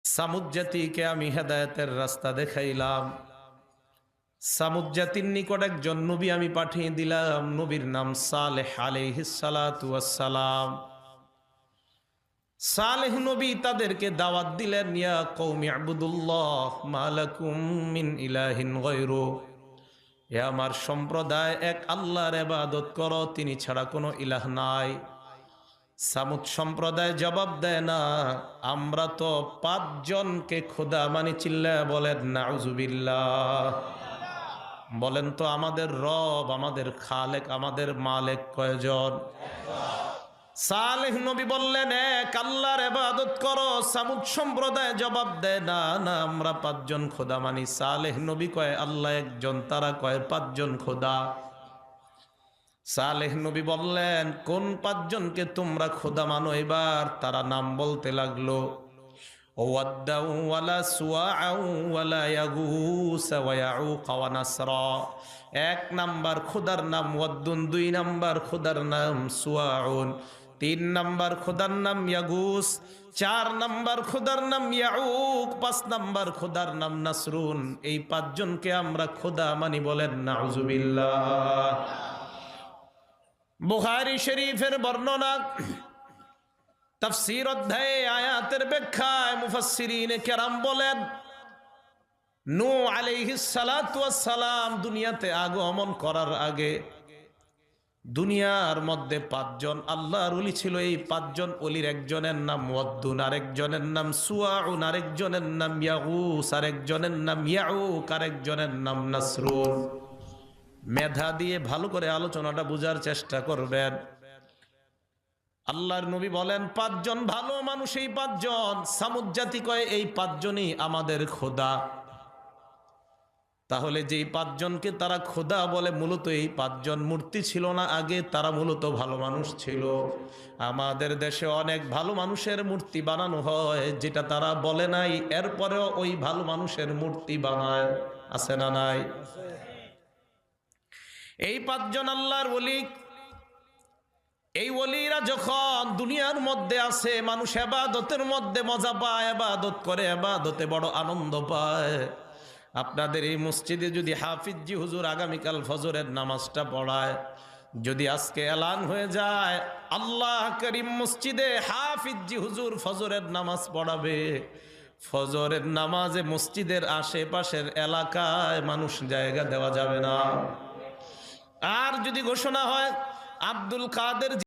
সামুদ জাতিকে আমি হেদায়েতের রাস্তা দেখাইলাম। সামুদ জাতির নিকট একজন নবী আমি পাঠিয়ে দিলাম, নবীর নাম সালেহ আলাইহিস সালাতু ওয়াস সালাম। সালেহ নবী তাদেরকে দাওয়াত দিলেন, ইয়া কওমি ইবুদুল্লাহ মা লাকুম মিন ইলাহিন গায়রু, হে আমার সম্প্রদায়, এক আল্লাহর ইবাদত করো, তিনি ছাড়া কোনো ইলাহ নাই। সামুদ সম্প্রদায় জবাব দেয় না, আমরা তো 5 জনকে খোদা মানি। চিল্লায়া বলেন নাউজুবিল্লাহ। বলেন তো আমাদের রব, আমাদের খালেক, আমাদের মালিক কয়জন? সালেহ নবী বললেন, এক আল্লাহর ইবাদত করো। সামুদ সম্প্রদায় জবাব দেয় না, না আমরা 5 জন খোদা মানি। সালেহ নবী কয় আল্লাহ একজন, তারা কয় 5 জন খোদা। সালেহ নবী বললেন, কোন 5 জনকে তোমরা খোদা মানো? এবার তারা নাম বলতে লাগলো, ওয়াদ্দাউ ওয়ালা সুআউ ওয়ালা ইয়াগুস ওয়া ইয়াউক ওয়া নাসরা। 1 নাম্বার খোদার নাম ওয়াদ্দুন, 2 নাম্বার খোদার নাম সুআউন, 3 নাম্বার খোদার নাম ইয়াগুস, 4 নাম্বার খোদার নাম ইয়াউক, 5 নাম্বার খোদার নাম নাসরুন। এই 5 জনকে আমরা খোদা মানি। বলেন নাউজুবিল্লাহ। বুখারী শরীফের বর্ণনা, তাফসীর অধ্যায়ে আয়াতের ব্যাখ্যায় মুফাসসিরিনে কেরাম বলেন, নূহ আলাইহিস সালাতু ওয়াস সালাম দুনিয়াতে আগমন করার আগে দুনিয়ার মধ্যে 5 জন আল্লাহর ওলি ছিল। এই 5 জন ওলির একজনের নাম ওয়াদ্দুন, আরেকজনের নাম সুআউন, আরেকজনের নাম ইয়াগুস, আরেকজনের নাম ইয়াউক, আরেকজনের নাম নাসরুন। মেধা দিয়ে ভালো করে আলোচনাটা বুঝার চেষ্টা করবেন। আল্লাহর নবী বলেন 5 জন ভালো মানুষ, এই 5 জন। সামুদ জাতি কয় এই 5 জনই আমাদের খোদা। তাহলে যেই 5 জনকে তারা খোদা বলে, মূলত এই 5 জন মূর্তি ছিল না আগে, তারা মূলত ভালো মানুষ ছিল। আমাদের দেশে অনেক ভালো মানুষের মূর্তি বানানো হয়, যেটা তারা বলে নাই, এরপরেও ওই ভালো মানুষের মূর্তি বানায়। আছে না নাই? এই 5 জন আল্লাহর ওলি। এই ওলিরা যখন দুনিয়ার মধ্যে আছে, মানুষ ইবাদতের মধ্যে মজা পায়, ইবাদত করে, ইবাদতে বড় আনন্দ পায়। আপনাদের এই মসজিদে যদি হাফিজি হুজুর আগামীকাল ফজরের নামাজটা পড়ায়, যদি আজকে এলান হয়ে যায় আল্লাহ করিম মসজিদে হাফিজি হুজুর ফজরের নামাজ পড়াবে, ফজরের নামাজে মসজিদের আশেপাশের এলাকায় মানুষ জায়গা দেওয়া যাবে না। আর যদি ঘোষণা হয় আব্দুল কাদের